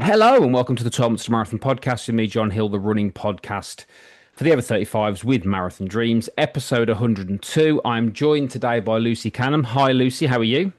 Hello and welcome to the 12 Months to Marathon podcast with me, John Hill, the running podcast for the over 35s with Marathon Dreams, episode 102. I'm joined today by Lucy Canham. Hi, Lucy. How are you?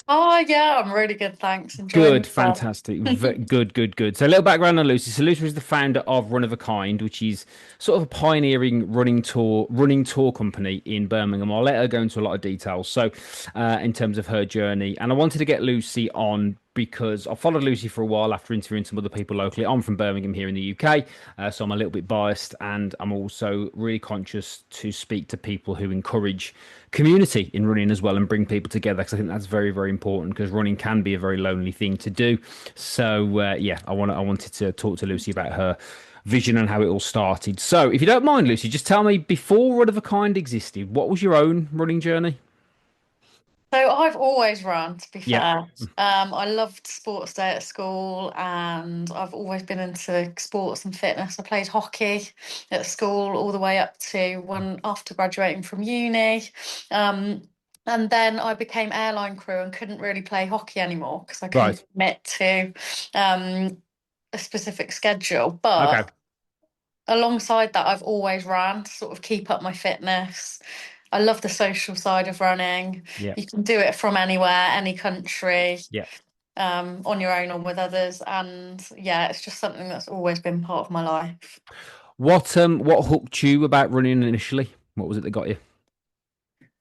Oh yeah, I'm really good, thanks. Enjoying Good, myself. fantastic. Good, good, good. So, a little background on Lucy. So, Lucy is the founder of Run of a Kind, which is sort of a pioneering running tour company in Birmingham. I'll let her go into a lot of details. So, in terms of her journey, and I wanted to get Lucy on because I followed Lucy for a while after interviewing some other people locally. I'm from Birmingham here in the UK, so I'm a little bit biased, and I'm also really conscious to speak to people who encourage community in running as well and bring people together because I think that's very, very important because running can be a very lonely thing to do. So yeah, I wanted to talk to Lucy about her vision and how it all started. So if you don't mind, Lucy, just tell me before Run of a Kind existed, what was your own running journey? So I've always run, to be Yeah. fair. I loved sports day at school, and I've always been into sports and fitness. I played hockey at school all the way up to when after graduating from uni. Um, and then I became airline crew and couldn't really play hockey anymore because I couldn't Right. commit to a specific schedule. Okay. But alongside that, I've always ran to sort of keep up my fitness. I love the social side of running. Yeah. You can do it from anywhere, any country, Yeah. on your own or with others. And yeah, it's just something that's always been part of my life. What hooked you about running initially? What was it that got you?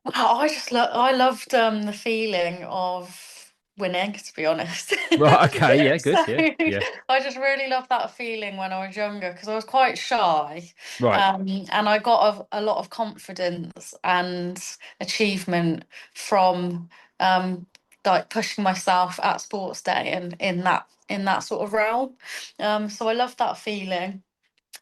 Wow, I loved the feeling of winning, to be honest. Right. Okay. Yeah. So Good. Yeah. Yeah. I just really loved that feeling when I was younger because I was quite shy. Right. And I got a lot of confidence and achievement from like pushing myself at sports day and in that sort of realm. So I love that feeling.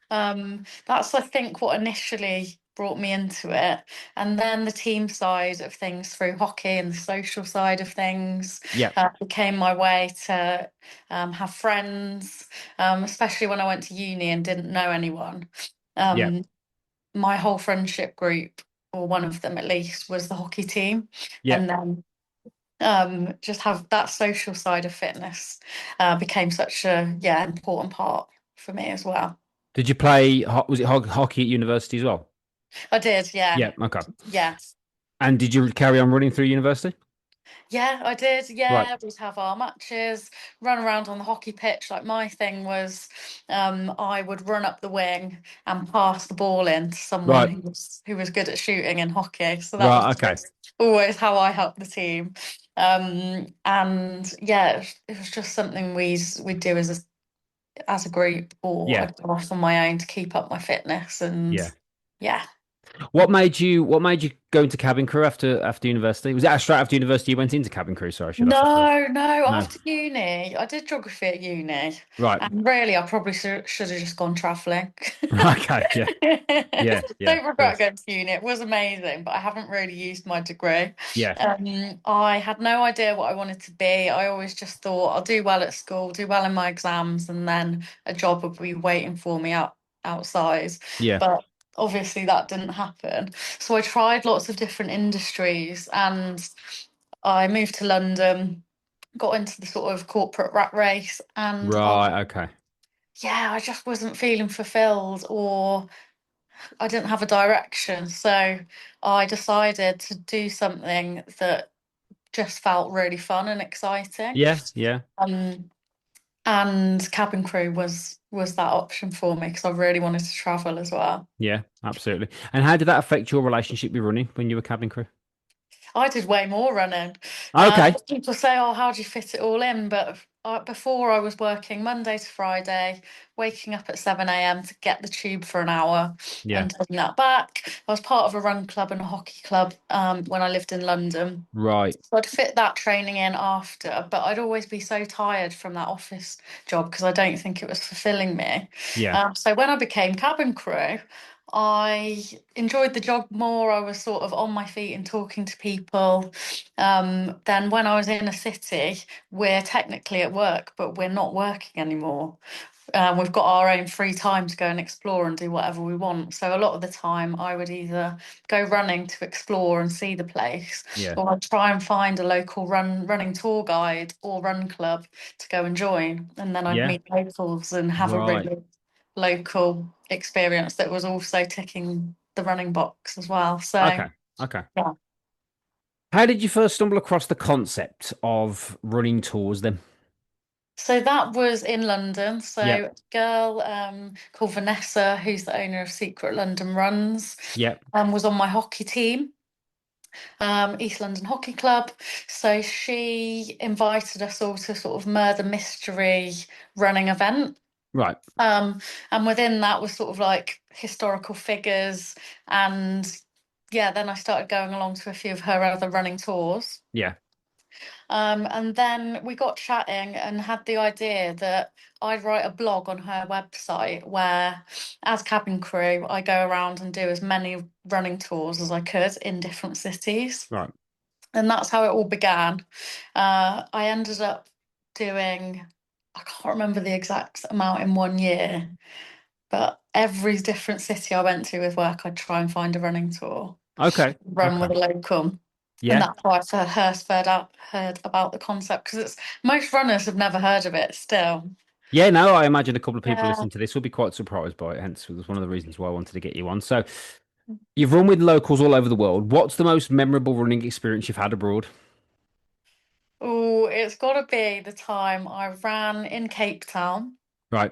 That's, I think, what initially brought me into it. And then the team side of things through hockey and the social side of things Yeah. became my way to have friends, especially when I went to uni and didn't know anyone. Yeah. Um, my whole friendship group, or one of them at least, was the hockey team. Yeah. And then just have that social side of fitness became such a important part for me as well. Did you play? Was it hockey at university as well? I did, yeah. Yeah. Okay. Yeah. And did you carry on running through university? Yeah, I did. Right. Yeah, we'd have our matches, run around on the hockey pitch. Like my thing was, I would run up the wing and pass the ball in to someone Right. who was good at shooting in hockey. So that was Right. Okay. just always how I helped the team. And yeah, it was just something we'd do as a group, or Yeah. I'd go off on my own to keep up my fitness. And Yeah. yeah. What made you go into cabin crew after university? Was that straight after university you went into cabin crew? Sorry, I should ask that first. No, no. No. After uni, I did geography at uni, Right. and really, I probably should have just gone travelling. Okay. Yeah. Yeah. Yeah. Don't Of regret course. going to uni. It was amazing, but I haven't really used my degree. Yeah. I had no idea what I wanted to be. I always just thought I'll do well at school, do well in my exams, and then a job would be waiting for me outside. Yeah. But obviously, that didn't happen. So I tried lots of different industries, and I moved to London, got into the sort of corporate rat race, and Right. Okay. yeah, I just wasn't feeling fulfilled, or I didn't have a direction. So I decided to do something that just felt really fun and exciting. Yeah. Yeah. Um, and cabin crew was that option for me because I really wanted to travel as well. Yeah. Absolutely. And how did that affect your relationship with running when you were cabin crew? I did way more running. Okay. People say, "Oh, how do you fit it all in?" But before I was working Monday to Friday, waking up at 7 a.m. to get the tube for an hour Yeah. and taking that back. I was part of a run club and a hockey club when I lived in London. Right. So I'd fit that training in after, but I'd always be so tired from that office job because I don't think it was fulfilling me. Yeah. So when I became cabin crew, I enjoyed the jog more. I was sort of on my feet and talking to people. Then when I was in a city, we're technically at work, but we're not working anymore. We've got our own free time to go and explore and do whatever we want. So a lot of the time, I would either go running to explore and see the place, Yeah. or I'd try and find a local running tour guide or run club to go and join. And then I'd Yeah. meet locals and have a Right. really local experience that was also ticking the running box as well. So Okay. Okay. yeah. How did you first stumble across the concept of running tours then? So that was in London. So Yep. a girl called Vanessa, who's the owner of Secret London Runs, Yep. was on my hockey team, East London Hockey Club. So she invited us all to sort of murder mystery running event. Right. Um, and within that was sort of like historical figures. And yeah, then I started going along to a few of her other running tours. Yeah. And then we got chatting and had the idea that I'd write a blog on her website where, as cabin crew, I go around and do as many running tours as I could in different cities. Right. And that's how it all began. I ended up doing, I can't remember the exact amount in 1 year, but every different city I went to with work, I'd try and find a running tour, Okay. run Okay. with a local. And Yeah. that's why I first heard about the concept because it's most runners have never heard of it still. Yeah, no, I imagine a couple of people Yeah. listening to this will be quite surprised by it. Hence, it was one of the reasons why I wanted to get you on. So, you've run with locals all over the world. What's the most memorable running experience you've had abroad? Oh, it's got to be the time I ran in Cape Town. Right.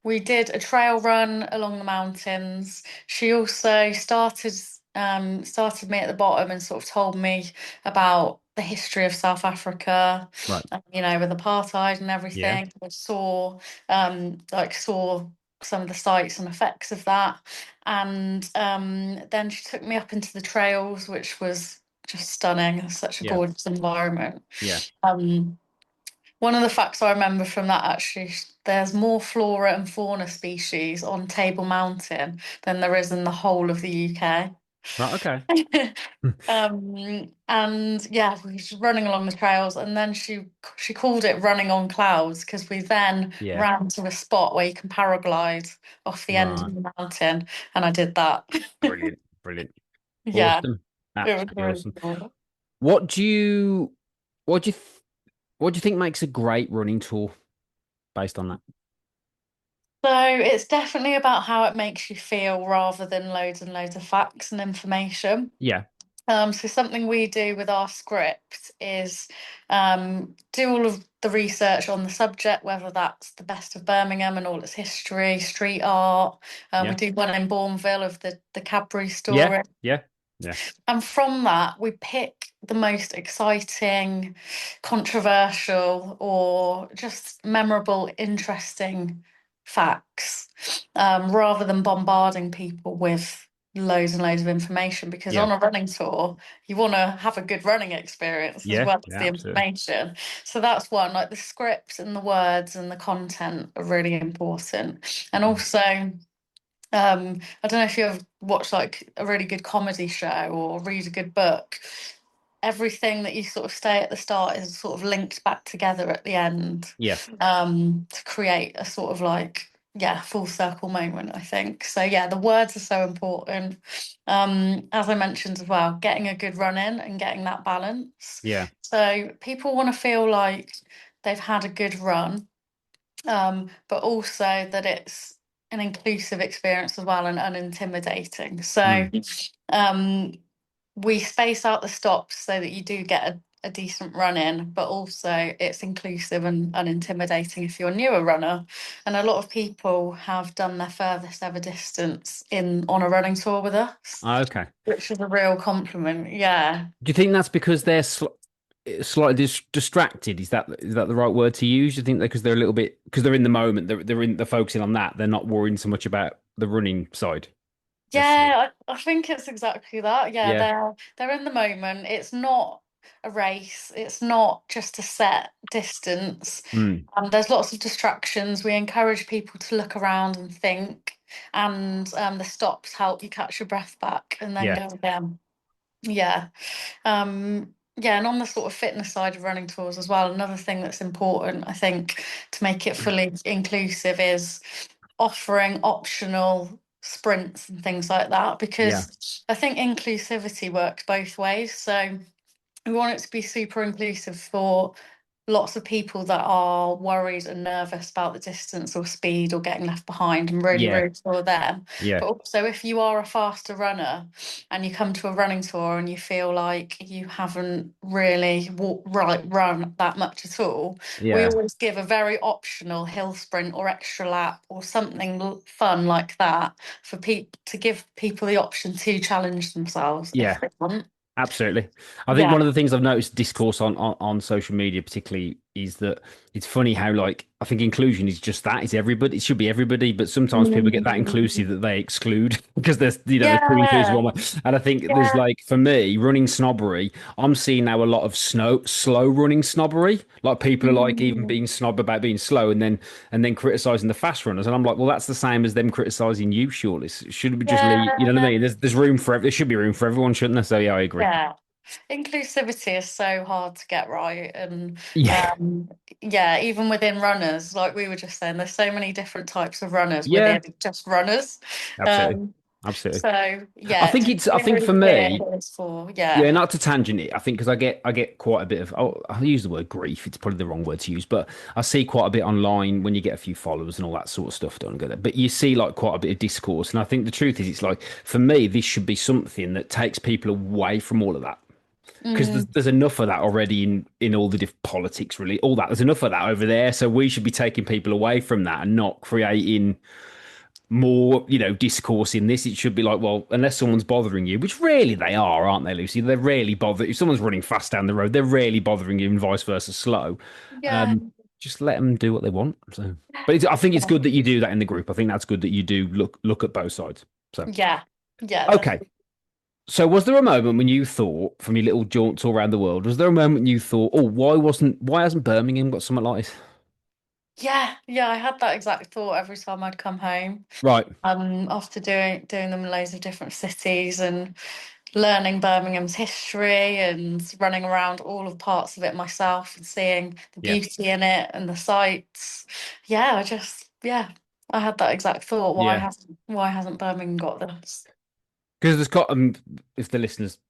We did a trail run along the mountains. She also started me at the bottom and sort of told me about the history of South Africa, Right. with apartheid and Yeah. everything. I saw some of the sights and effects of that. And then she took me up into the trails, which was just stunning. Such a Yeah. gorgeous environment. Yeah. Um, One of the facts I remember from that actually, there's more flora and fauna species on Table Mountain than there is in the whole of the UK. Right. Okay. And yeah, we were just running along the trails, and then she called it running on clouds because we then Yeah. ran to a spot where you can paraglide off the end of Right. the mountain, and I did that. Brilliant. Brilliant. Yeah, Awesome. it was Absolutely really awesome. cool. What do you what do you th what do you think makes a great running tour based on that? So it's definitely about how it makes you feel rather than loads and loads of facts and information. Yeah. So something we do with our script is do all of the research on the subject, whether that's the best of Birmingham and all its history, street art. We Yeah. do one in Bourneville of the Cadbury Yeah. story. Yeah. Yeah. And from that, we pick the most exciting, controversial, or just memorable, interesting facts, rather than bombarding people with loads and loads of information. Because Yeah. on a running tour, you want to have a good running experience as Yeah. well as Yeah. the Absolutely. information. So that's one, like the script and the words and the content are really important. And also, I don't know if you ever watch like a really good comedy show or read a good book. Everything that you sort of say at the start is sort of linked back together at the end, Yeah. to create a sort of like, yeah, full circle moment, I think. So yeah, the words are so important. As I mentioned as well, getting a good run in and getting that balance. Yeah. So people want to feel like they've had a good run, but also that it's an inclusive experience as well and unintimidating. So Mm. um, we space out the stops so that you do get a decent run in, but also it's inclusive and unintimidating if you're a newer runner. And a lot of people have done their furthest ever distance in on a running tour with us, Okay. which is a real compliment. Yeah. Do you think that's because they're slightly distracted? Is that the right word to use? Do you think that because they're a little bit because they're in the moment, they're focusing on that, they're not worrying so much about the running side? Necessarily. Yeah, I think it's exactly that. Yeah, Yeah. they're in the moment. It's not a race. It's not just a set distance. Mm. There's lots of distractions. We encourage people to look around and think. and the stops help you catch your breath back and then Yeah. go again. Yeah. Yeah, and on the sort of fitness side of running tours as well, another thing that's important, I think, to make it fully inclusive is offering optional sprints and things like that, Yeah. because I think inclusivity works both ways. So we want it to be super inclusive for lots of people that are worried and nervous about the distance or speed or getting left behind and really Yeah. rude for them. Yeah. But also, if you are a faster runner and you come to a running tour and you feel like you haven't really run that much at all, we Yeah. always give a very optional hill sprint or extra lap or something fun like that for people to give people the option to challenge themselves if Yeah. they want. Absolutely. I think Yeah. one of the things I've noticed discourse on social media particularly is that it's funny how like I think inclusion is just that. It's everybody. It should be everybody, but sometimes people get that inclusive Mm. that they exclude because there's they're too inclusive Yeah, on and I think there's yeah. like for me running snobbery, I'm seeing now a lot of slow running snobbery. Like people are like even Mm. being snob about being slow and then criticizing the fast runners. And I'm like, well, that's the same as them criticizing you, surely. Should we just leave? You know what I Yeah, mean? There's room for there should be room for everyone, shouldn't there? So yeah, I agree. yeah. Inclusivity is so hard to get right. And Yeah, um, yeah, even within runners, like we were just saying, there's so many different types of runners yeah, within just runners. absolutely, Um, absolutely. so I yeah, think just it's. I being think really for clear me, who it's for. yeah, Yeah. not to tangent it. I think because I get quite a bit of. I'll use the word grief. It's probably the wrong word to use, but I see quite a bit online when you get a few followers and all that sort of stuff. Don't get it, but you see like quite a bit of discourse, and I think the truth is, it's like for me, this should be something that takes people away from all of that. Because there's, Mm, there's enough of that already in all the different politics, really. All that there's enough of that over there. So we should be taking people away from that and not creating more, discourse in this. It should be like, well, unless someone's bothering you, which rarely they are, aren't they, Lucy? They're rarely bothered. If someone's running fast down the road, they're rarely bothering you, and vice versa, slow. yeah. Just let them do what they want. So, but I think it's good that you do that in the group. I think that's good that you do look at both sides. So, Yeah. Yeah, okay. definitely. So, was there a moment when you thought, from your little jaunts all around the world, was there a moment you thought, oh, why hasn't Birmingham got something like this? Yeah, yeah, I had that exact thought every time I'd come home. Right. After doing them in loads of different cities and learning Birmingham's history and running around all of parts of it myself and seeing the Yeah. beauty in it and the sights. Yeah, I had that exact thought. Yeah. Why hasn't Birmingham got this? Because there's got if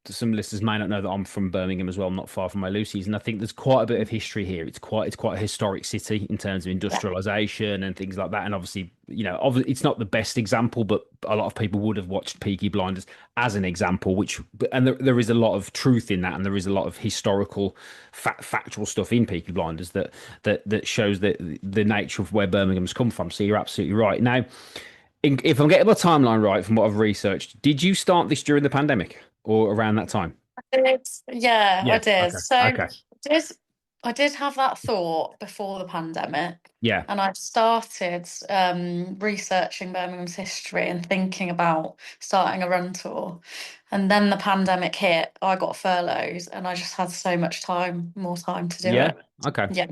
some listeners may not know that I'm from Birmingham as well, not far from my Lucy's, and I think there's quite a bit of history here. It's quite a historic city in terms of Yeah, industrialization and things like that. And obviously, it's not the best example, but a lot of people would have watched Peaky Blinders as an example, and there is a lot of truth in that, and there is a lot of historical, factual stuff in Peaky Blinders that shows that the nature of where Birmingham's come from. So you're absolutely right. Now, if I'm getting my timeline right from what I've researched, did you start this during the pandemic or around that time? I did. Yeah, I Yeah. did. Okay. So Okay. did I did have that thought before the pandemic, Yeah. and I started researching Birmingham's history and thinking about starting a run tour. And then the pandemic hit, I got furloughs, and I just had so much time, more time to do Yeah. it. Okay. Yeah.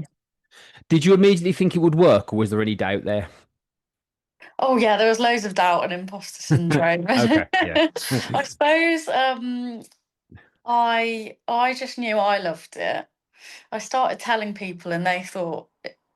Did you immediately think it would work, or was there any doubt there? Oh yeah, there was loads of doubt and imposter syndrome. Okay. Yeah. I suppose I just knew I loved it. I started telling people and they thought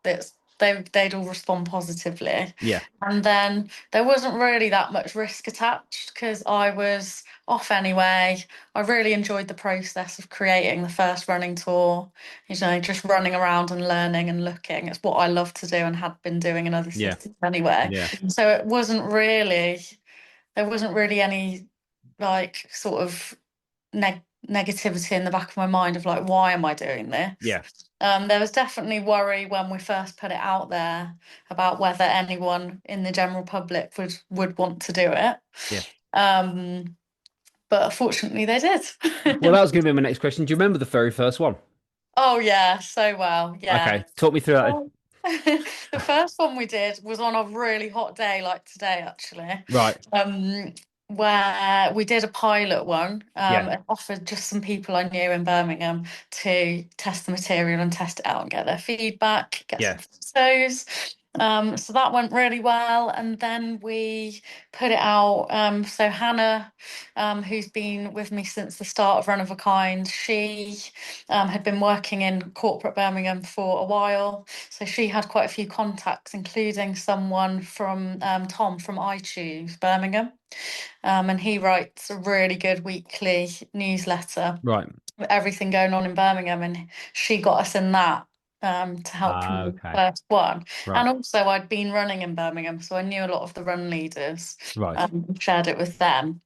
that they'd all respond positively. Yeah. And then there wasn't really that much risk attached because I was off anyway. I really enjoyed the process of creating the first running tour, just running around and learning and looking. It's what I love to do and had been doing in other Yeah. cities anyway. Yeah. So there wasn't really any like sort of negativity in the back of my mind of like, why am I doing this? Yeah. There was definitely worry when we first put it out there about whether anyone in the general public would want to do it. Yeah. Um, but fortunately they did. Well, that was going to be my next question. Do you remember the very first one? Oh yeah, so well, yeah. Okay. Talk me through that. Um, the first one we did was on a really hot day like today, actually, Right. um, where we did a pilot one Yeah. and offered just some people I knew in Birmingham to test the material and test it out and get their feedback, get some Yeah. photos. So that went really well, and then we put it out. So Hannah, who's been with me since the start of Run of a Kind, she had been working in corporate Birmingham for a while, so she had quite a few contacts, including someone from Tom from iTunes Birmingham, and he writes a really good weekly newsletter Right. with everything going on in Birmingham, and she got us in that to help Ah, promote the okay. first one. Right. And also, I'd been running in Birmingham, so I knew a lot of the run leaders, Right. shared it with them.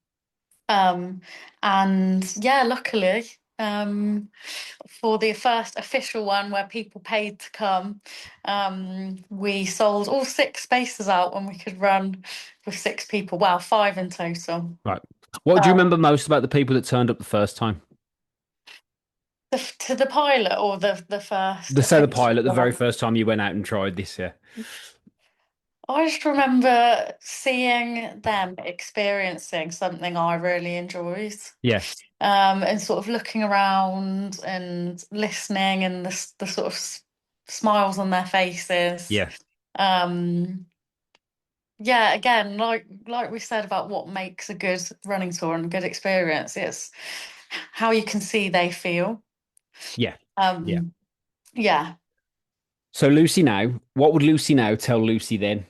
Um, and yeah, luckily, for the first official one where people paid to come, we sold all six spaces out and we could run with six people. Well, five in total. Right. What do you Um, remember most about the people that turned up the first time? to the pilot or the first The say the official pilot, the very one. first time you went out and tried this, yeah. I just remember seeing them experiencing something I really enjoyed, Yeah. and sort of looking around and listening and the sort of smiles on their faces. Yeah. Um, yeah, again, like we said about what makes a good running tour and a good experience, it's how you can see they feel. Yeah. Yeah. Um, yeah. So Lucy now, what would Lucy now tell Lucy then?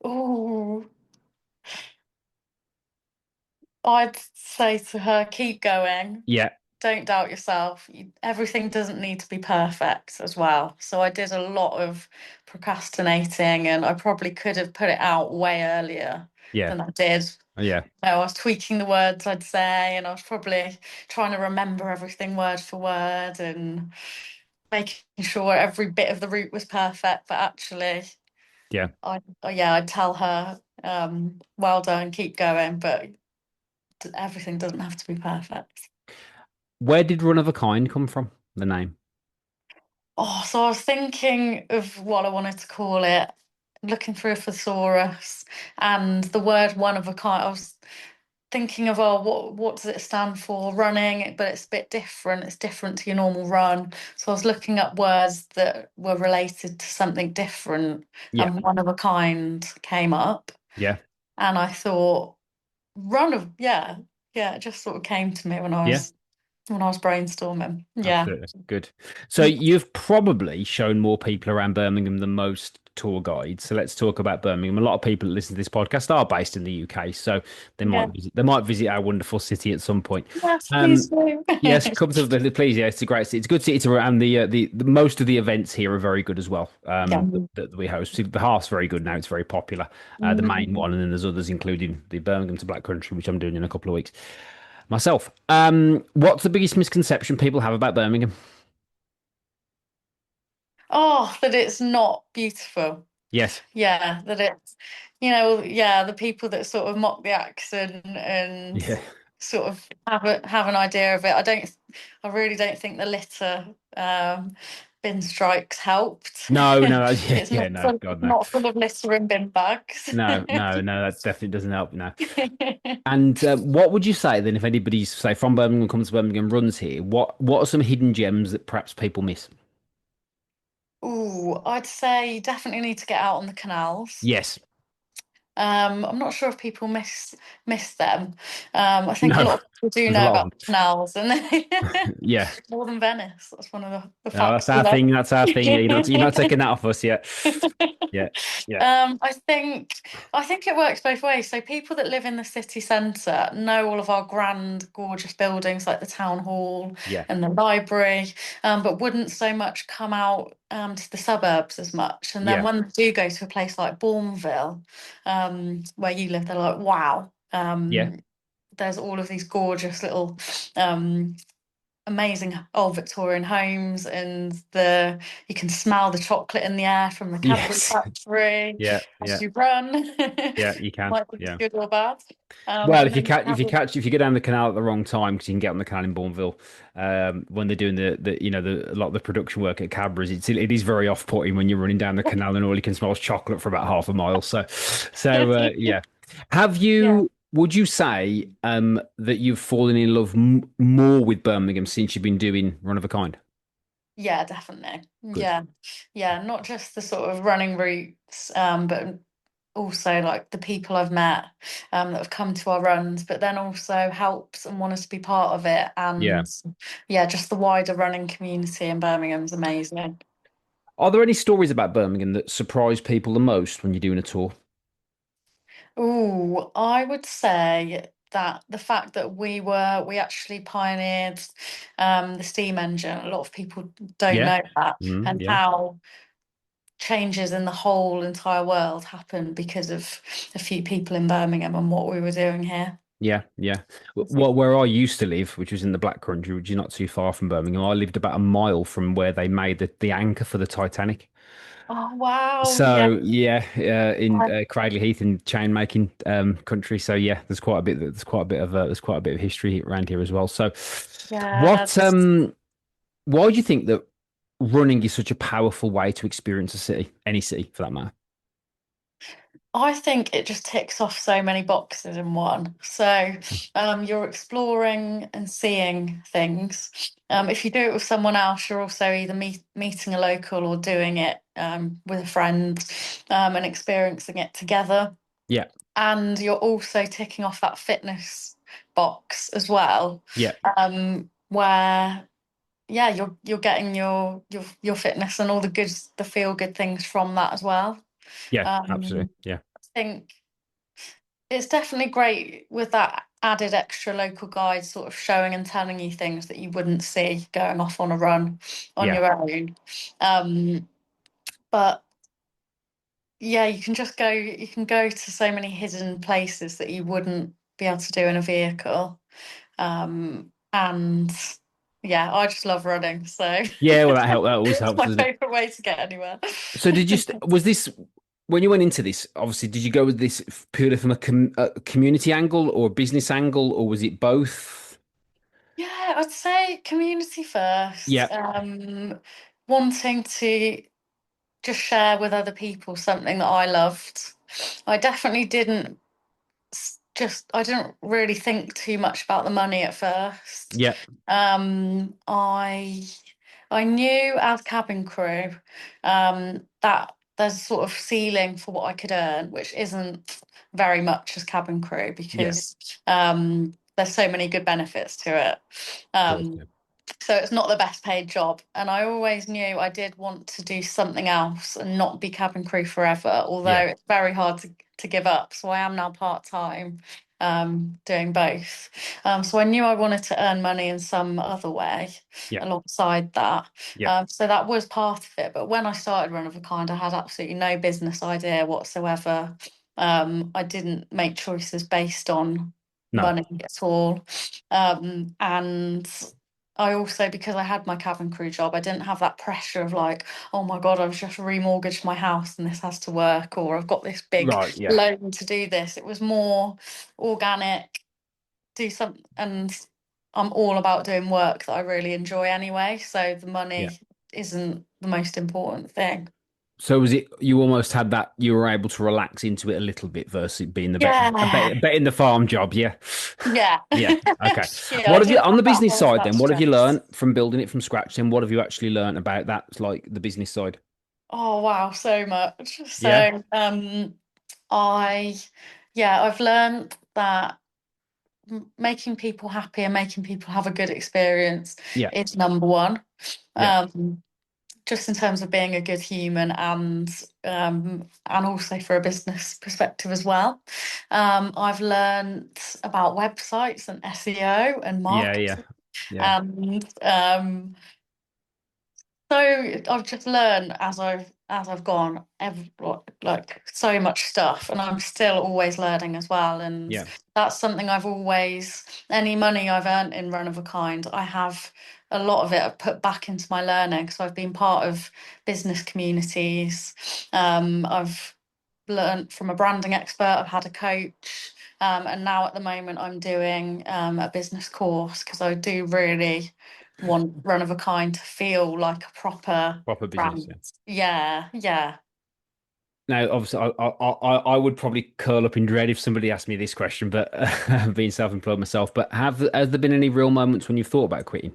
Oh, I'd say to her, keep going. Yeah. Don't doubt yourself. Everything doesn't need to be perfect as well. So I did a lot of procrastinating, and I probably could have put it out way earlier Yeah. than I did. Yeah. I was tweaking the words I'd say, and I was probably trying to remember everything word for word and making sure every bit of the route was perfect. But actually, Yeah. yeah, I'd tell her, well done, keep going, but everything doesn't have to be perfect. Where did Run of a Kind come from? The name. Oh, so I was thinking of what I wanted to call it, looking through a thesaurus, and the word one of a kind. I was thinking of, oh, what does it stand for? Running, but it's a bit different. It's different to your normal run. So I was looking up words that were related to something different, Yeah. and one of a kind came up, Yeah. and I thought, run of, yeah, yeah, it just sort of came to me Yeah. when I was brainstorming. Yeah. Absolutely. Good. So you've probably shown more people around Birmingham than most tour guides. So let's talk about Birmingham. A lot of people that listen to this podcast are based in the UK, so Yeah. they might visit our wonderful city at some point. Yes, please Um, do. yes, come to the please. Yeah, it's a great city. It's a good city to and the most of the events here are very good as well. Yeah. That we host. The Hearth's very good now. It's very popular. The main Mm. one, and then there's others, including the Birmingham to Black Country, which I'm doing in a couple of weeks myself. What's the biggest misconception people have about Birmingham? Oh, that it's not beautiful. Yes. Yeah, that it's, yeah, the people that sort of mock the accent and Yeah. sort of have an idea of it. I really don't think the litter bin strikes helped. No, no, yeah, It's yeah, not no, full, God, no. not full of litter and bin bags. No, no, no, that definitely doesn't help, no. And what would you say then if anybody's, say, from Birmingham comes to Birmingham runs here? What are some hidden gems that perhaps people miss? Ooh, I'd say you definitely need to get out on the canals. Yes. I'm not sure if people miss them. I think a No, lot of people do there's a know lot of about them. the canals, and Yeah. more than Venice. That's one of the No, facts we know. that's our thing. Yeah, you're not taking that off us yet. Yeah. Yeah. I think it works both ways. So people that live in the city centre know all of our grand, gorgeous buildings like the town hall Yeah. and the library, but wouldn't so much come out to the suburbs as much. And then Yeah. when they do go to a place like Bourneville, where you live, they're like, wow. Yeah. There's all of these gorgeous little um, amazing old Victorian homes, and the you can smell the chocolate in the air from the Cadbury Yes. factory Yeah. as Yeah. you run. Yeah, you can. Might be Yeah. good or bad. Well, And then you have if you go down the canal at the wrong time, because you can get on the canal in Bourneville, when they're doing a lot of the production work at Cadbury's, it is very off-putting when you're running down the canal and all you can smell is chocolate for about half a mile. Yeah. Have yeah. you? Would you say that you've fallen in love m more with Birmingham since you've been doing Run of a Kind? Yeah, definitely. Good. Yeah. Yeah, not just the sort of running routes, but also like the people I've met that have come to our runs, but then also helps and want us to be part of it. Yeah. And yeah, just the wider running community in Birmingham's amazing. Are there any stories about Birmingham that surprise people the most when you're doing a tour? Oh, I would say that the fact that we actually pioneered the steam engine, a lot of people don't Yeah. know that, and Yeah. how changes in the whole entire world happened because of a few people in Birmingham and what we were doing here. Yeah, yeah. Well, where I used to live, which was in the Black Country, which is not too far from Birmingham, I lived about a mile from where they made the anchor for the Titanic. Oh wow, yeah. So yeah, in Cradley Heath in chain making country. So yeah, there's quite a bit of history around here as well. So, Yeah, what why do you think that running is such a powerful way to experience a city, any city for that matter? I think it just ticks off so many boxes in one. So you're exploring and seeing things. If you do it with someone else, you're also either meeting a local or doing it with a friend and experiencing it together. Yeah, And you're also ticking off that fitness box as well, yeah, where yeah, you're getting your fitness and all the feel good things from that as well. yeah, absolutely. Um, Yeah, I think it's definitely great with that added extra local guide sort of showing and telling you things that you wouldn't see going off on a run on yeah, your own. Um, but yeah, you can go to so many hidden places that you wouldn't be able to do in a vehicle. And yeah, I just love running, so yeah. Well, that help. That always it's helps, my doesn't it? favorite way to get anywhere. So, was this when you went into this? Obviously, did you go with this purely from a community angle or a business angle, or was it both? Yeah, I'd say community first. Yeah, Wanting to just share with other people something that I loved. I definitely didn't I didn't really think too much about the money at first. yeah, Um, I I knew as cabin crew that there's a sort of ceiling for what I could earn, which isn't very much as cabin crew yeah. because there's so many good benefits to it. Of course, Um, yeah, so it's not the best paid job. And I always knew I did want to do something else and not be cabin crew forever, although yeah, it's very hard to give up. So I am now part-time doing both. So I knew I wanted to earn money in some other way yeah, alongside that. yeah. So that was part of it. But when I started Run of a Kind, I had absolutely no business idea whatsoever. I didn't make choices based on No, money at all. And I also, because I had my cabin crew job, I didn't have that pressure of like, oh my God, I've just remortgaged my house and this has to work, or I've got this big right, yeah, loan to do this. It was more organic, do something, and I'm all about doing work that I really enjoy anyway. So the yeah. money isn't the most important thing. So was it you almost had that you were able to relax into it a little bit versus it being the Yeah, bet in the farm job, yeah. yeah. Yeah. Okay. Yeah, I What have you didn't on have the that business whole side that then? What have you stress. learned from building it from scratch? Then what have you actually learned about that, like the business side? Oh wow, so much. Yeah. So I yeah, I've learned that making people happy and making people have a good experience Yeah. is number one. Yeah. Um, just in terms of being a good human and also for a business perspective as well. I've learned about websites and SEO and Yeah. Yeah. marketing Yeah. and so I've just learned as I've gone, like so much stuff, and I'm still always learning as well. And Yeah. that's something I've always, any money I've earned in Run of a Kind, I have a lot of it I've put back into my learning. So I've been part of business communities. I've learned from a branding expert. I've had a coach. And now at the moment, I'm doing a business course because I do really want Run of a Kind to feel like a proper Proper business. brand. Yeah. Yeah, yeah. Now, obviously, I would probably curl up in dread if somebody asked me this question, but being self-employed myself. But has there been any real moments when you've thought about quitting?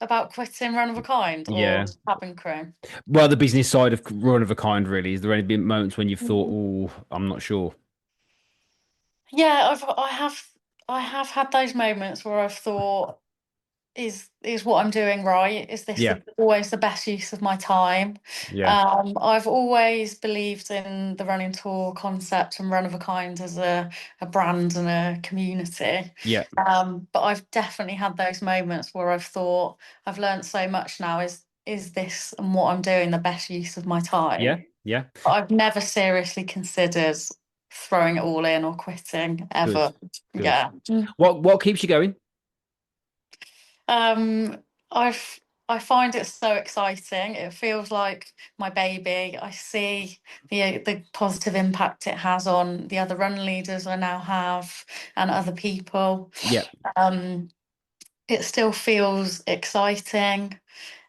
about quitting Run of a Kind or Yeah. cabin crew. Well, the business side of run of a kind, really. Is there any been moments when you've thought, Mm. oh, I'm not sure? Yeah, I have had those moments where I've thought, is what I'm doing right? Is this Yeah. always the best use of my time? Yeah. I've always believed in the running tour concept and Run of a Kind as a brand and a community. Yeah. But I've definitely had those moments where I've thought I've learned so much now. Is this and what I'm doing the best use of my Yeah. time? Yeah. But I've never seriously considered throwing it all in or quitting Good. ever. Good. Yeah. What keeps you going? Um, I've I find it so exciting. It feels like my baby. I see the positive impact it has on the other run leaders I now have and other people. Yeah. Um, it still feels exciting.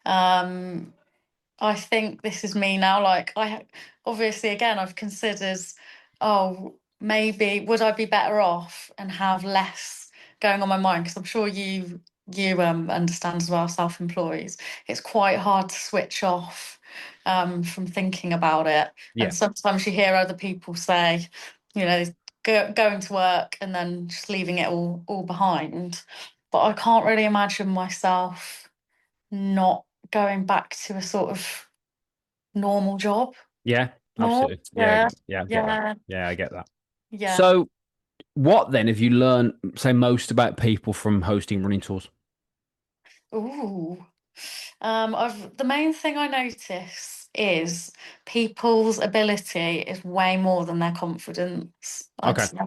Um, I think this is me now. Like obviously again I've considered, oh, maybe would I be better off and have less going on my mind? Because I'm sure you understand as well, self-employed. It's quite hard to switch off from thinking about it. Yeah. And sometimes you hear other people say, you know, going to work and then just leaving it all behind. But I can't really imagine myself not going back to a sort of normal job Yeah. more. Absolutely. Yeah. Yeah, Yeah. I get that. yeah, Yeah. I get that. yeah. So, what then have you learned, say, most about people from hosting running tours? Ooh. I've the main thing I notice is people's ability is way more than their confidence, I'd Okay. say.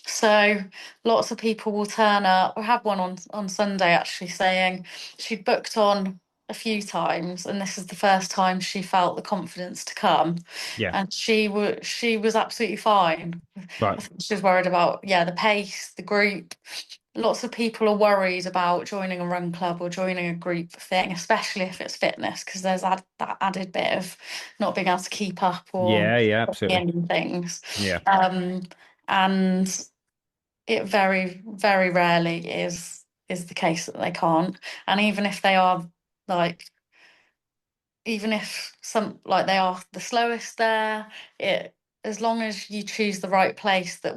So lots of people will turn up. I had one on Sunday actually saying she'd booked on a few times and this is the first time she felt the confidence to come. Yeah. And she was absolutely fine. Right. I think she was worried about, yeah, the pace, the group. Lots of people are worried about joining a run club or joining a group thing, especially if it's fitness, because there's that added bit of not being able to keep up or Yeah. Yeah. Absolutely. ending things. Yeah. Um, and it very, very rarely is the case that they can't. And even if they are like even if some like they are the slowest there, it as long as you choose the right place that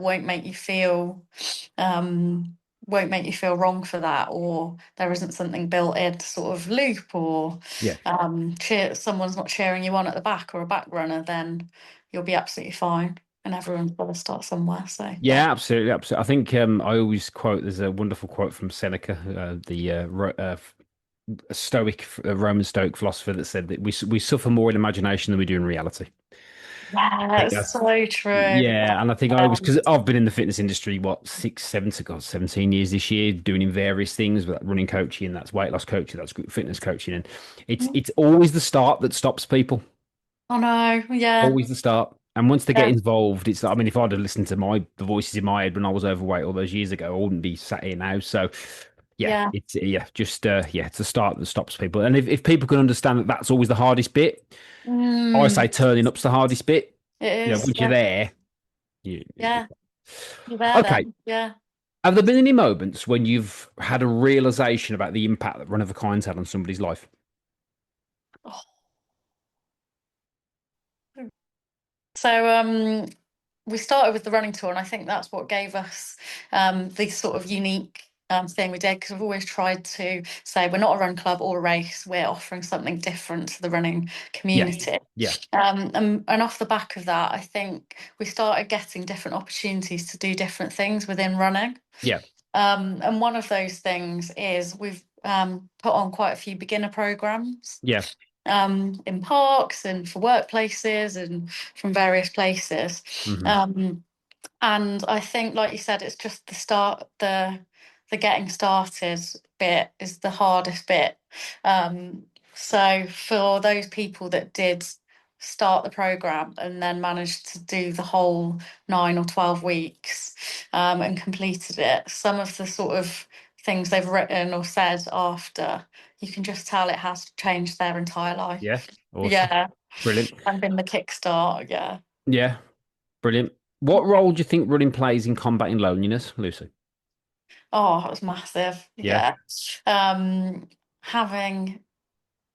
um won't make you feel wrong for that, or there isn't something built in to sort of loop or Yeah. someone's not cheering you on at the back or a back runner, then you'll be absolutely fine. And everyone's got to start somewhere. So yeah. Yeah, absolutely, absolutely. I think I always quote. There's a wonderful quote from Seneca, the Stoic, Roman Stoic philosopher, that said that we suffer more in imagination than we do in reality. I Yeah, think it's that's so true. yeah, and I think I Yeah. was because I've been in the fitness industry what six, seven to God, 17 years this year, doing in various things, but running coaching, that's weight loss coaching, that's group fitness coaching, and it's always the start that stops people. Oh no, yeah, Always the start. And once they get yeah, involved, it's I mean, if I'd have listened to the voices in my head when I was overweight all those years ago, I wouldn't be sat here now. So yeah, yeah. it's just yeah, it's the start that stops people. And if people can understand that that's always the hardest bit, I say Mm, turning up's the hardest bit. it You know, is. once you're Yeah, there, you yeah. You're there okay. then. Yeah. Have there been any moments when you've had a realization about the impact that run of a kind's had on somebody's life? Oh. So we started with the running tour, and I think that's what gave us the sort of unique thing we did because we've always tried to say we're not a run club or a race, we're offering something different to the running Yeah, community. yeah, And off the back of that, I think we started getting different opportunities to do different things within running. yeah, And one of those things is we've put on quite a few beginner programs yeah. in parks and for workplaces and from various places. Hmm. Um, and I think, like you said, it's just the getting started bit is the hardest bit. So for those people that did start the program and then managed to do the whole 9 or 12 weeks and completed it, some of the sort of things they've written or said after, you can just tell it has changed their entire life. Yeah, awesome, Yeah, brilliant. and been the kickstart. Yeah. Yeah, brilliant. What role do you think running plays in combating loneliness, Lucy? Oh, it was massive. Yeah, Yeah. Um, having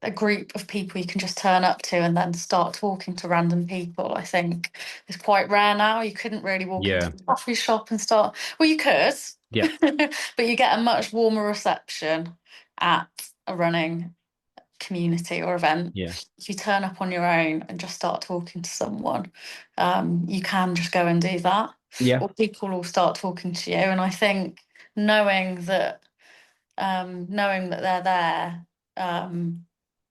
a group of people you can just turn up to and then start talking to random people, I think is quite rare now. You couldn't really walk into Yeah. a coffee shop and start, well, you could, Yeah. but you get a much warmer reception at a running community or event. Yeah. If you turn up on your own and just start talking to someone, you can just go and do that, Yeah. or people will start talking to you. And I think knowing that knowing that they're there.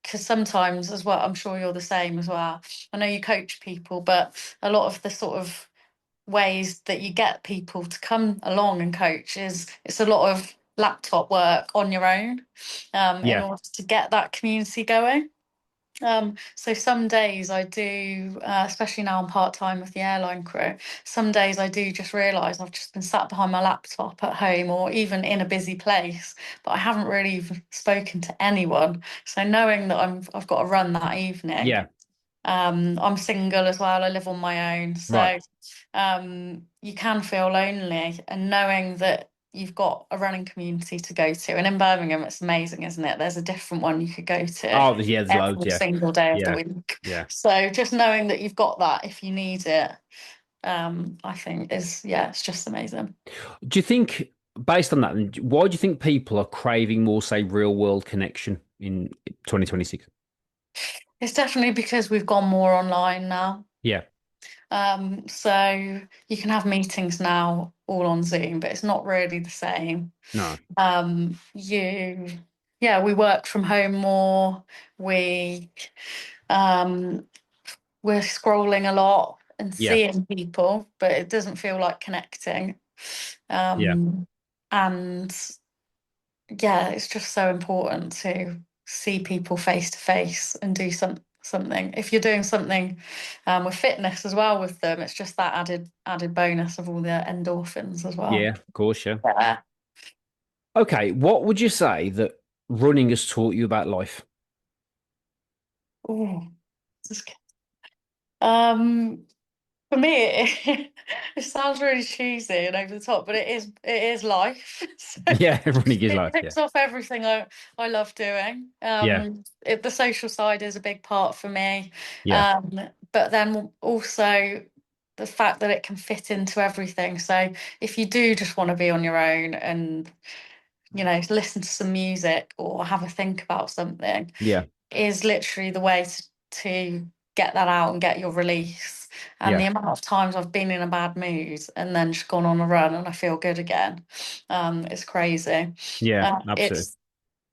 Because sometimes as well, I'm sure you're the same as well. I know you coach people, but a lot of the sort of ways that you get people to come along and coach is it's a lot of laptop work on your own, in Yeah. order to get that community going. So some days I do, especially now I'm part-time with the airline crew, some days I do just realise I've just been sat behind my laptop at home or even in a busy place, but I haven't really even spoken to anyone. So knowing that I've got to run that evening, Yeah. I'm single as well. I live on my own. Right. So you can feel lonely. And knowing that you've got a running community to go to, and in Birmingham, it's amazing, isn't it? There's a different one you could go to Oh, yeah, there's loads. every Yeah. single day of the Yeah. week. Yeah. So just knowing that you've got that if you need it, I think is, yeah, it's just amazing. Do you think, based on that, then, why do you think people are craving more, say, real world connection in 2026? It's definitely because we've gone more online now. Yeah. So you can have meetings now all on Zoom, but it's not really the same. No. You, yeah, we work from home more. We, um, we're scrolling a lot and Yeah. seeing people, but it doesn't feel like connecting. Yeah. Um, and yeah, it's just so important to see people face to face and do something. If you're doing something with fitness as well with them, it's just that added bonus of all the endorphins as well. Yeah. Of course. Yeah. Yeah. Okay. What would you say that running has taught you about life? Ooh, this is um, for me, it sounds really cheesy and over the top, but it is life. So Yeah. Running is it life. Yeah. ticks off everything I love doing. Yeah. The social side is a big part for me, Yeah. but then also the fact that it can fit into everything. So if you do just want to be on your own and listen to some music or have a think about something, Yeah. is literally the way to get that out and get your release. And Yeah. the amount of times I've been in a bad mood and then just gone on a run and I feel good again, it's crazy. Yeah. Absolutely. It's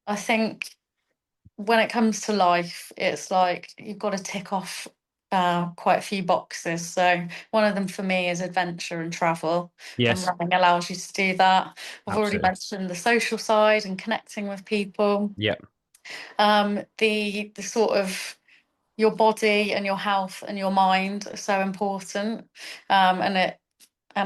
I think when it comes to life, it's like you've got to tick off quite a few boxes. So one of them for me is adventure and travel, and Yes. running allows you to do that. I've already Absolutely. mentioned the social side and connecting with people. Yeah. The sort of your body and your health and your mind are so important, and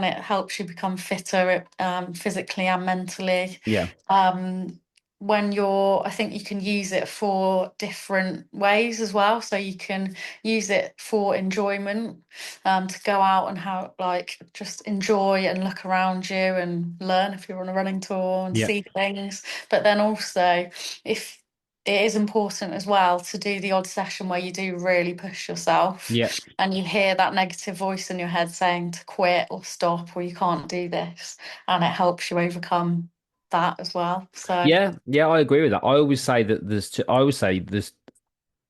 it helps you become fitter, physically and mentally. Yeah. Um, I think you can use it for different ways as well. So you can use it for enjoyment, to go out and how like just enjoy and look around you and learn if you're on a running tour and Yeah. see things. But then also, if it is important as well to do the odd session where you do really push yourself Yeah. and you hear that negative voice in your head saying to quit or stop or you can't do this, and it helps you overcome that as well. So, Yeah. Yeah. I agree with that. I always say that I always say there's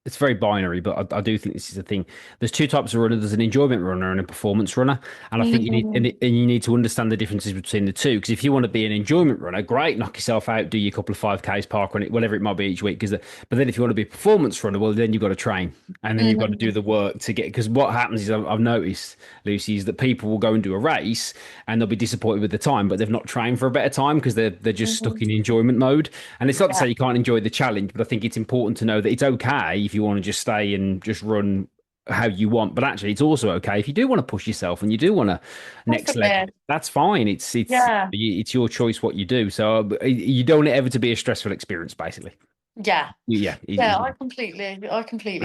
it's very binary, but I do think this is a thing. There's two types of runner. There's an enjoyment runner and a performance runner, and I think you need mm, and you need to understand the differences between the two. Because if you want to be an enjoyment runner, great, knock yourself out, do your couple of 5Ks, park run it, whatever it might be each week. But then if you want to be a performance runner, well, then you've got to train, and then you've got to do mm, the work to get. Because what happens is I've noticed, Lucy, is that people will go and do a race and they'll be disappointed with the time, but they've not trained for a better time because they're just stuck in mm, enjoyment mode. And it's not to yeah, say you can't enjoy the challenge, but I think it's important to know that it's okay if you want to just stay and just run how you want. But actually, it's also okay if you do want to push yourself and you do want to next level. definitely. That's fine. Yeah, It's your choice what you do. So you don't want it ever to be a stressful experience, basically. yeah. Yeah, Yeah, I completely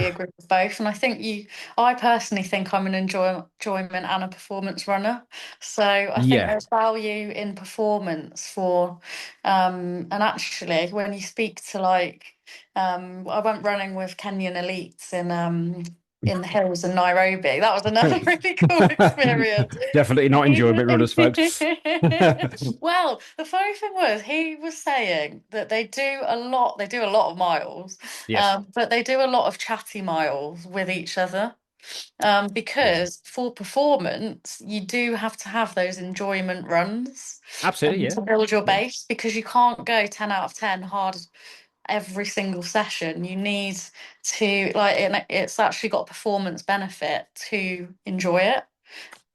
agree with both, and I personally think I'm an enjoyment and a performance runner. So I think yeah, there's value in performance and actually when you speak to like I went running with Kenyan elites in the hills in Nairobi. That was another really cool experience. Definitely not enjoyable runners, folks. Well, the funny thing was he was saying that they do a lot of miles, Yes. but they do a lot of chatty miles with each other. Yeah. Because for performance, you do have to have those enjoyment runs Absolutely. Yeah. to build your Yeah. base because you can't go 10 out of 10 hard every single session. You need to it's actually got a performance benefit to enjoy it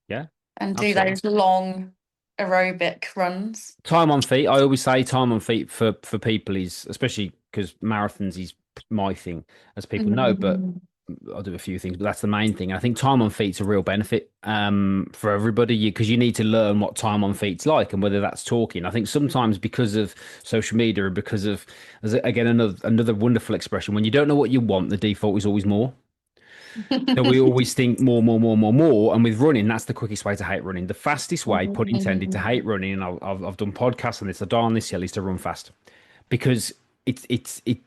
Yeah. and do Absolutely. those long aerobic runs. Time on feet. I always say time on feet for people is, especially because marathons is my thing, as people know. But Mm. I'll do a few things, but that's the main thing. I think time on feet's a real benefit for everybody because you need to learn what time on feet's like and whether that's talking. I think sometimes because of social media and because of, again, another wonderful expression, when you don't know what you want, the default is always more. So we always think more, more, more, more, more. And with running, that's the quickest way to hate running. The fastest way, pun intended, to hate running, and I've done podcasts on this, I die on this hill, is to run fast. Because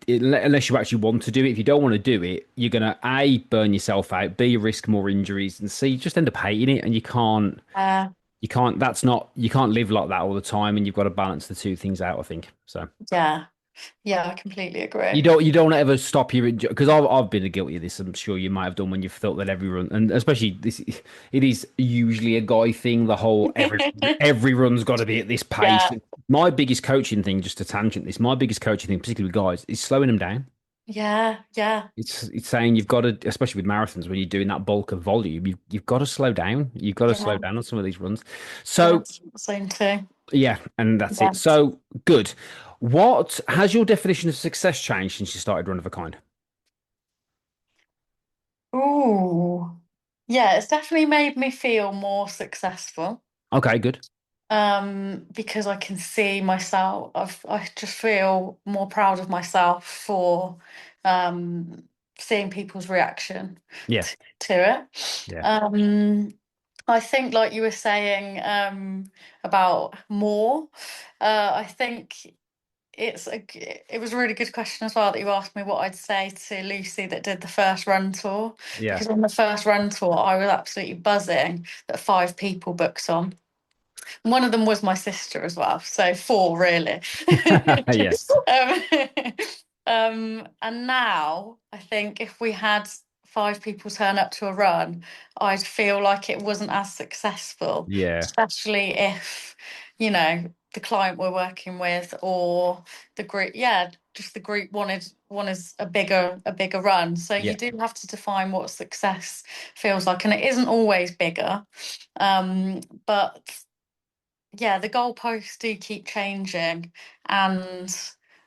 unless you actually want to do it, if you don't want to do it, you're gonna A, burn yourself out, B, risk more injuries, and C, you just end up hating it. And Uh, you can't live like that all the time, and you've got to balance the two things out, I think. So. yeah, yeah, I completely You agree. don't ever stop your because I've been guilty of this. I'm sure you might have done when you've thought that everyone and especially this it is usually a guy thing. The whole every run's got to be at this pace. Yeah, My biggest coaching thing, just to tangent this, my biggest coaching thing, particularly with guys, is slowing them down. yeah, yeah, It's saying you've got to, especially with marathons, when you're doing that bulk of volume, you've got to slow down. You've got to slow yeah, down on some of these runs. yeah, So same too. yeah, and that's Yeah. it. So good. What has your definition of success changed since you started Run of a Kind? Ooh. Yeah, it's definitely made me feel more successful. Okay, good. Because I can see myself. I just feel more proud of myself for um seeing people's reaction Yeah, to it. yeah, I think like you were saying about more, I think it was a really good question as well that you asked me what I'd say to Lucy that did the first run tour. yeah. Because on the first run tour, I was absolutely buzzing that 5 people booked on. One of them was my sister as well, so 4 really. Yeah, um, and now I think if we had 5 people turn up to a run, I'd feel like it wasn't as successful, yeah, especially if, the client we're working with or the group, yeah, just the group wanted a bigger run. So you yeah. do have to define what success feels like, and it isn't always bigger. But yeah, the goalposts do keep changing, and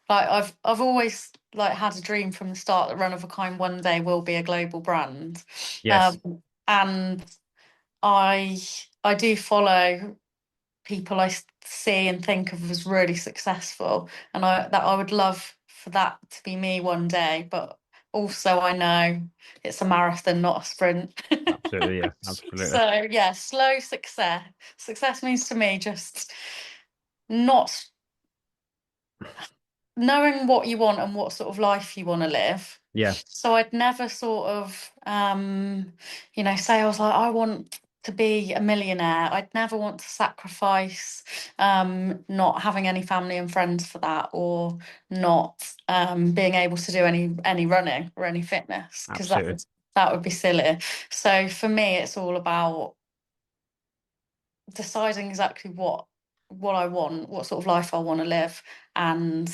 like I've always like had a dream from the start that Run of a Kind one day will be a global brand, Yes, um, and I I do follow people see and think of as really successful, and I would love for that to be me one day, but also I know it's a marathon, not a sprint. absolutely. Yeah, absolutely. So yeah, slow success. Success means to me just not knowing what you want and what sort of life you want to live. Yeah, So I'd never sort of, say I was like, I want to be a millionaire. I'd never want to sacrifice not having any family and friends for that, or not being able to do any running or any fitness, because that absolutely. that would be silly. So for me, it's all about deciding exactly what I want, what sort of life I want to live, and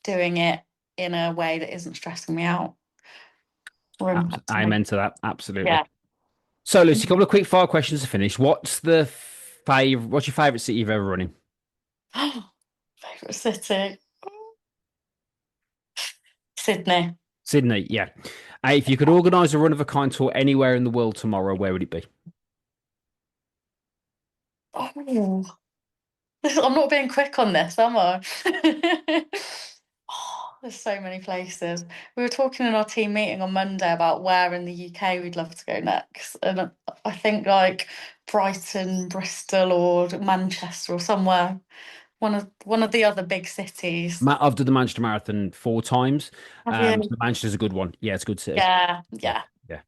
doing it in a way that isn't stressing me out or impacting me. Amen to that. Absolutely. Yeah. So, Lucy, a couple of quick fire questions to finish. What's your favorite city you've ever run in? Favorite city? Sydney. Sydney. Yeah. If you could organise a run of a kind tour anywhere in the world tomorrow, where would it be? Oh, I'm not being quick on this, am I? Oh, there's so many places. We were talking in our team meeting on Monday about where in the UK we'd love to go next. And I think like Brighton, Bristol, or Manchester or somewhere one of the other big cities. I've done the Manchester Marathon 4 times. Have So you? Manchester's a good one. Yeah, it's a good city. Yeah, Yeah, yeah,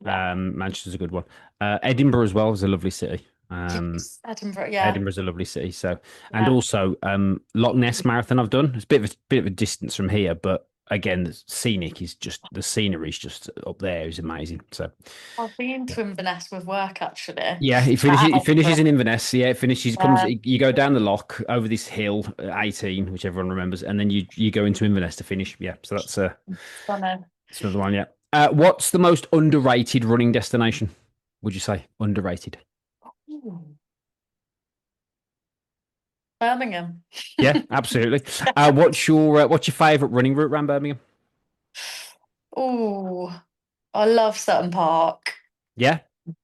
yeah. yeah. Manchester's a good one. Edinburgh as well is a lovely city. Yes, Edinburgh. Yeah. Edinburgh's a lovely city. So, and Yeah. also Loch Ness Marathon I've done. It's a bit of a distance from here, but again, the scenery is just up there is amazing. So, I've been yeah. to Inverness with work actually. Yeah, he At finishes. He finishes Edinburgh. in Inverness. Yeah, it finishes. Comes. Yeah. You go down the loch over this hill, 18, which everyone remembers, and then you go into Inverness to finish. Yeah, so Stunning. that's another one. Yeah. What's the most underrated running destination? Would you say underrated? Ooh. Birmingham. Yeah, absolutely. What's your favourite running route around Birmingham? Oh, I love Sutton Park. Yeah,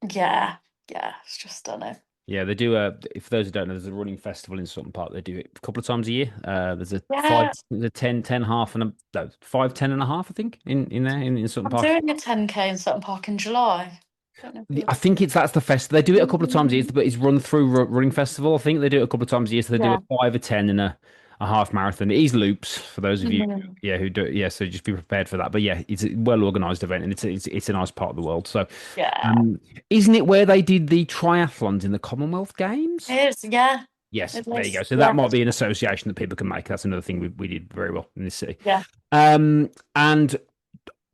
Yeah, yeah, it's just stunning. yeah. They do a. For those who don't know, there's a running festival in Sutton Park. They do it a couple of times a year. There's a five, Yeah, there's a 10, 10 half, and a no, 5, 10 and a half. I think in there in Sutton I'm Park. doing a 10K in Sutton Park in July. Don't know if I think that's the fest. They do it a couple of times a year, but it's run through running festival. I think they do it a couple of times a year. So they do Yeah. a 5, a 10, and a half marathon. It is loops for those of you, Mhm. yeah, who do. Yeah, so just be prepared for that. But yeah, it's a well organized event, and it's a nice part of the world. So, Yeah, um, isn't it where they did the triathlons in the Commonwealth Games? it is. Yeah, Yes, it there you is. go. So that Yeah, might be an association that people can make. That's another thing we did very well in this city. yeah. And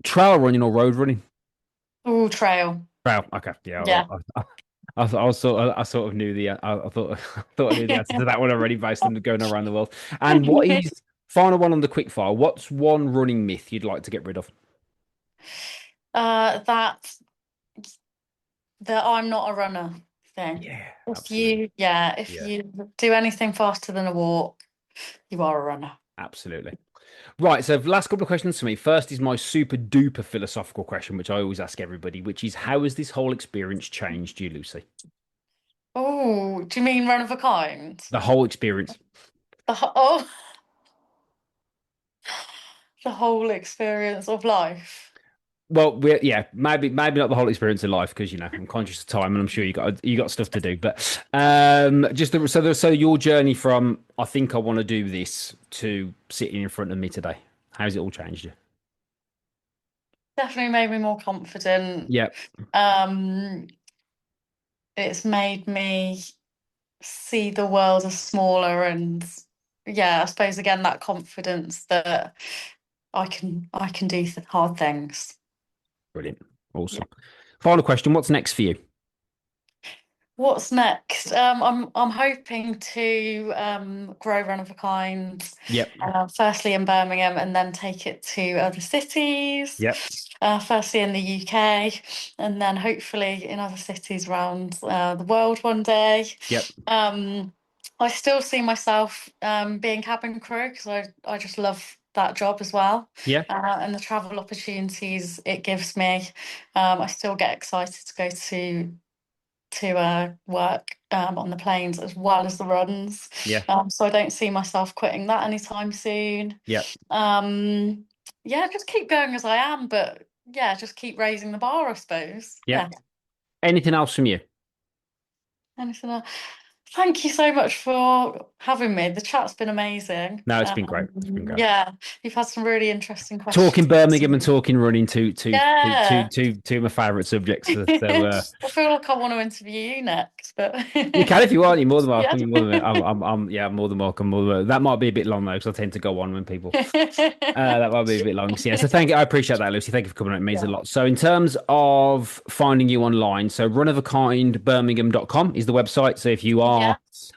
trail running or road running. Ooh, trail. Trail. Okay. Yeah. Yeah. I sort of knew I thought I thought I knew the answer to that one already based on going around the world. And what is final one on the quick fire? What's one running myth you'd like to get rid of? That I'm not a runner thing. Yeah, If absolutely. you, yeah, if Yeah, you do anything faster than a walk, you are a runner. absolutely. Right. So last couple of questions for me. First is my super duper philosophical question, which I always ask everybody, which is how has this whole experience changed you, Lucy? Oh, do you mean run of a kind? The whole experience. Oh, the whole experience of life. Well, yeah, maybe not the whole experience of life because I'm conscious of time and I'm sure you got stuff to do. But so your journey from I think I want to do this to sitting in front of me today, how's it all changed you? Definitely made me more confident. Yeah, Um, it's made me see the world as smaller and yeah, I suppose again that confidence that I can do hard things. brilliant, Yeah. awesome. Final question: what's next for you? What's next? I'm hoping to grow Run of a Kind, Yep, firstly in Birmingham and then take it to other cities. yep, Firstly in the UK, and then hopefully in other cities around the world one day. yep, Um, I still see myself being cabin crew because I just love that job as well, yeah, and the travel opportunities it gives me. I still get excited to go to work on the planes as well as the runs. yeah, So I don't see myself quitting that anytime soon. yep, Um, yeah, just keep going as I am, but yeah, just keep raising the bar, I suppose. yep. Yeah. Anything else from you? Anything else? Thank you so much for having me. The chat's been amazing. No, it's been great. It's been great. Yeah, you've had some really interesting Talking questions. Birmingham and talking running, Yeah. two of my favourite subjects. So, I feel like I want to interview you next, but you can if you want. You're more than yeah. welcome. You're more than yeah, I'm more than welcome. That might be a bit long though, because I tend to go on when people. That might be a bit long. So, yeah. So thank you. I appreciate that, Lucy. Thank you for coming on. It means a Yeah. lot. So in terms of finding you online, so runofofikindbirmingham.com is the website. So if you are Yeah.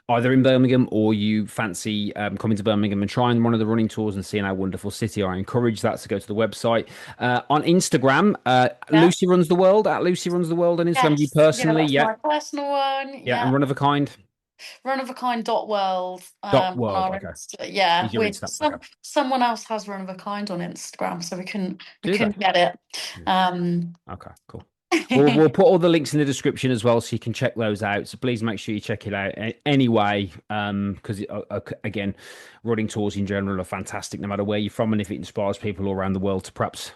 either in Birmingham or you fancy coming to Birmingham and trying one of the running tours and seeing our wonderful city, I encourage that to go to the website. On Instagram, Yeah. Lucy Runs the World at Lucy Runs the World on Instagram. You Yes. Yeah, personally, that's yeah, my personal one. yeah, and Yeah. Run of a Kind Runofakind.world on .world. our Okay, yeah, is your we Insta. Okay, someone else has Run of a Kind on Instagram, so we do couldn't that. get it. Yeah. Um Okay, cool. We'll put all the links in the description as well, so you can check those out. So please make sure you check it out anyway, because again, running tours in general are fantastic, no matter where you're from, and if it inspires people all around the world to perhaps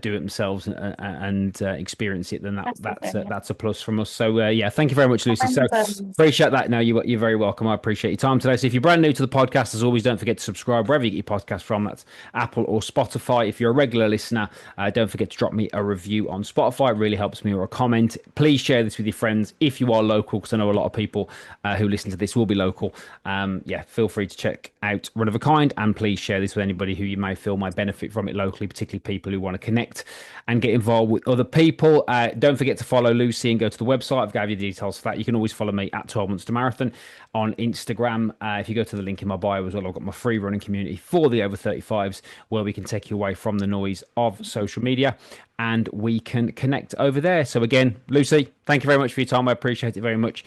do it themselves and experience it, then Definitely. that's a plus from us. So yeah, thank you very much, Lucy. So And appreciate that. No, you're very welcome. I appreciate your time today. So if you're brand new to the podcast, as always, don't forget to subscribe wherever you get your podcast from. That's Apple or Spotify. If you're a regular listener, don't forget to drop me a review on Spotify. It really helps me, or a comment. Please share this with your friends if you are local, because I know a lot of people who listen to this will be local. Yeah, feel free to check out Run of a Kind, and please share this with anybody who you may feel might benefit from it locally, particularly people who want to connect and get involved with other people. Don't forget to follow Lucy and go to the website. I've gave you the details for that. You can always follow me at 12 Months to Marathon on Instagram. If you go to the link in my bio as well, I've got my free running community for the over 35s, where we can take you away from the noise of social media and we can connect over there. So again, Lucy, thank you very much for your time. I appreciate it very much.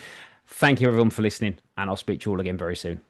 Thank you everyone for listening, and I'll speak to you all again very soon.